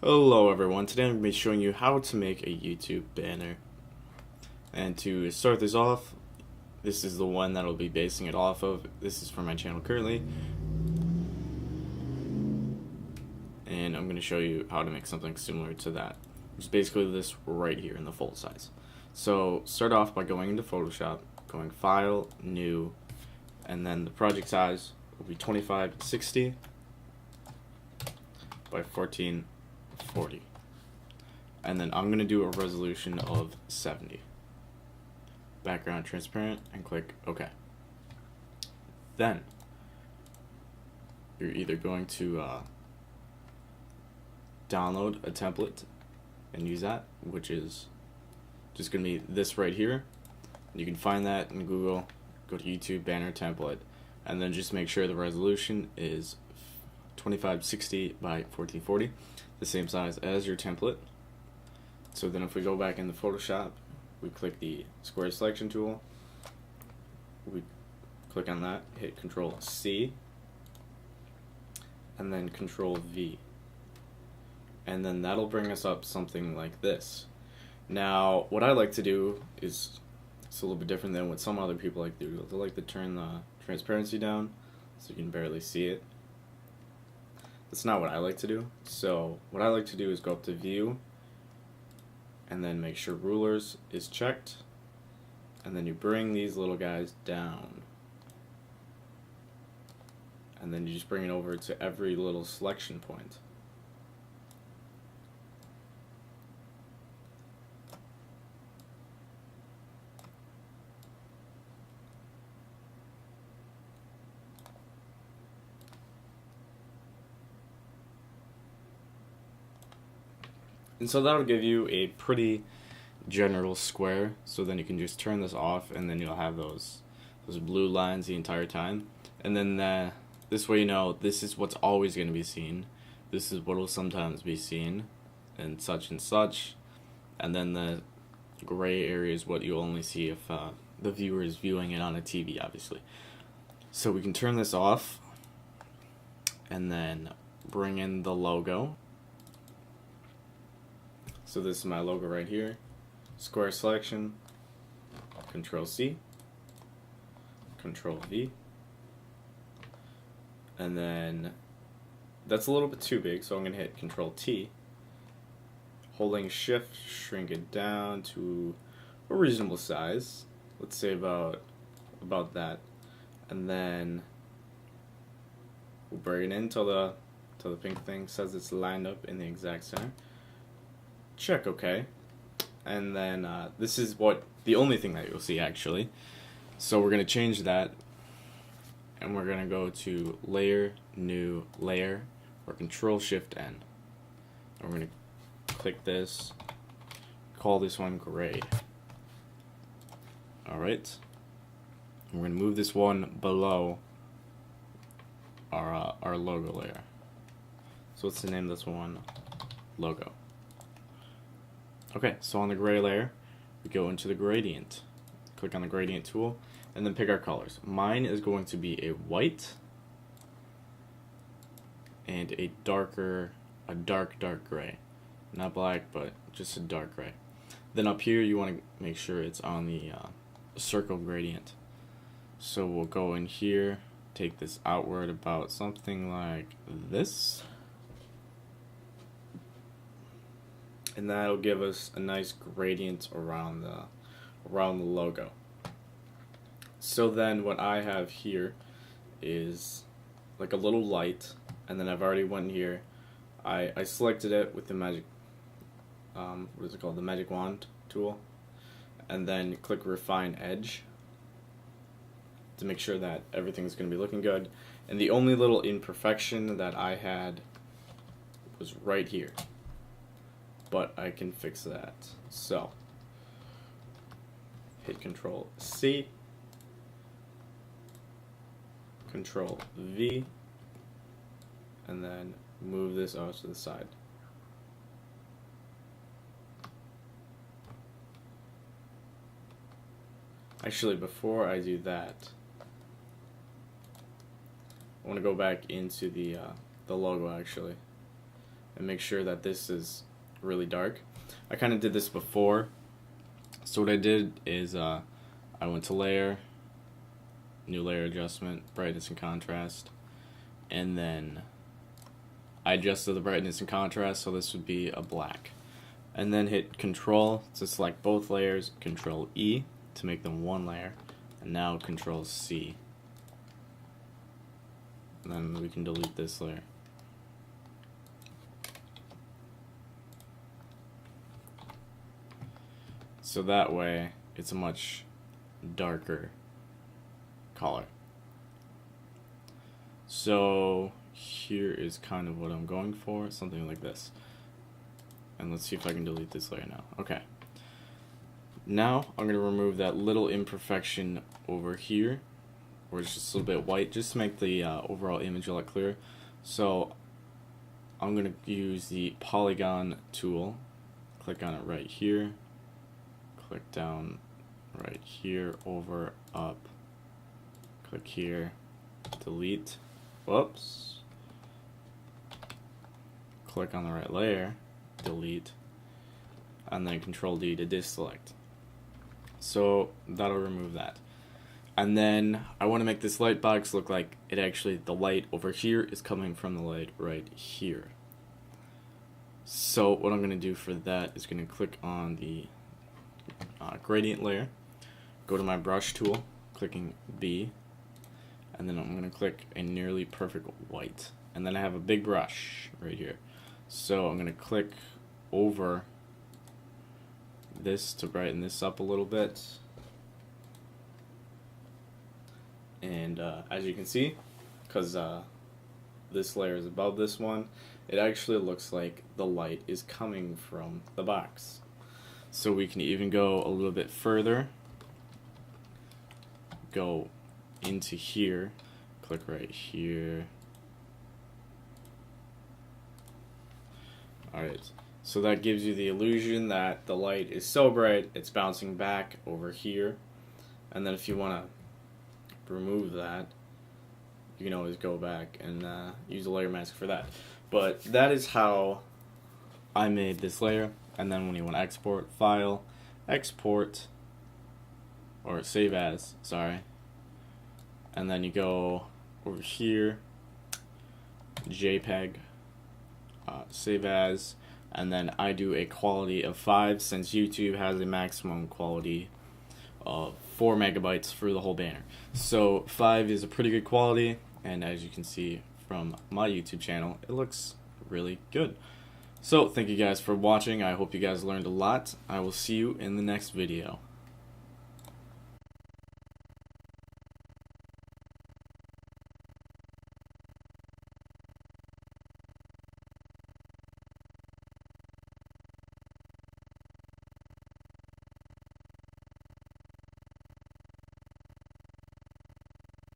Hello everyone, today I'm going to be showing you how to make a YouTube banner. And to start this off, this is the one that I'll be basing it off of. This is for my channel currently. And I'm going to show you how to make something similar to that. It's basically this right here in the full size. So start off by going into Photoshop, going File, New, and then the project size will be 2560 by 1440. And then I'm going to do a resolution of 70. Background transparent, and click OK. Then you're either going to download a template and use that, which is just going to be this right here. You can find that in Google, go to YouTube banner template, and then just make sure the resolution is 2560 by 1440, the same size as your template. So then if we go back into Photoshop, we click the square selection tool, we click on that, hit Control C, and then Control V. And then that'll bring us up something like this. Now, what I like to do is, it's a little bit different than what some other people like to do. They like to turn the transparency down so you can barely see it. That's not what I like to do. So what I like to do is go up to View, and then make sure Rulers is checked, and then you bring these little guys down. And then you just bring it over to every little selection point. And so that'll give you a pretty general square, so then you can just turn this off and then you'll have those blue lines the entire time. And then this way you know this is what's always going to be seen, this is what will sometimes be seen, and such. And then the gray area is what you'll only see if the viewer is viewing it on a TV, obviously. So we can turn this off and then bring in the logo. So this is my logo right here. Square selection, Control C, Control V, and then that's a little bit too big, so I'm going to hit Control T. Holding Shift, shrink it down to a reasonable size. Let's say about that, and then we'll bring it in till the pink thing says it's lined up in the exact center. Check OK, and then this is the only thing that you'll see actually. So we're going to change that, and we're going to go to Layer, New, Layer, or Control Shift N. And we're going to click this, call this one Gray. Alright, we're going to move this one below our logo layer. So what's the name of this one? Logo. Okay, so on the gray layer, we go into the gradient. Click on the gradient tool, and then pick our colors. Mine is going to be a white and a dark gray. Not black, but just a dark gray. Then up here, you want to make sure it's on the circle gradient. So we'll go in here, take this outward about something like this. And that'll give us a nice gradient around the logo. So then what I have here is like a little light, and then I've already went here. I selected it with the magic, what is it called, the magic wand tool, and then click Refine Edge to make sure that everything's going to be looking good. And the only little imperfection that I had was right here, but I can fix that. So hit Control C, Control V, and then move this off to the side. Actually, before I do that, I want to go back into the logo actually. and make sure that this is really dark. I kind of did this before. So what I did is I went to layer, new layer adjustment, brightness and contrast, and then I adjusted the brightness and contrast so this would be a black. And then hit Control to select both layers, Control E to make them one layer, and now Control C. And then we can delete this layer. So that way it's a much darker color. So here is kind of what I'm going for, something like this. And let's see if I can delete this layer now. Okay. Now I'm going to remove that little imperfection over here, where it's just a little bit white, just to make the overall image a lot clearer. So I'm going to use the polygon tool, click on it right here, click down right here, over, up, click here, delete, whoops, click on the right layer, delete, and then Control D to deselect. So that'll remove that. And then I want to make this light box look like it actually, the light over here is coming from the light right here. So what I'm going to do for that is going to click on the gradient layer, go to my brush tool, clicking B, and then I'm going to click a nearly perfect white. And then I have a big brush right here. So I'm going to click over this to brighten this up a little bit. And as you can see, because this layer is above this one, it actually looks like the light is coming from the box. So we can even go a little bit further, go into here, click right here. Alright, so that gives you the illusion that the light is so bright it's bouncing back over here. And then if you want to remove that, you can always go back and use a layer mask for that. But that is how I made this layer. And then when you want to export, File, Export, or Save As, sorry. And then you go over here, JPEG, Save As, and then I do a quality of 5 since YouTube has a maximum quality of 4 megabytes for the whole banner. So 5 is a pretty good quality, and as you can see from my YouTube channel, it looks really good. So thank you guys for watching. I hope you guys learned a lot. I will see you in the next video.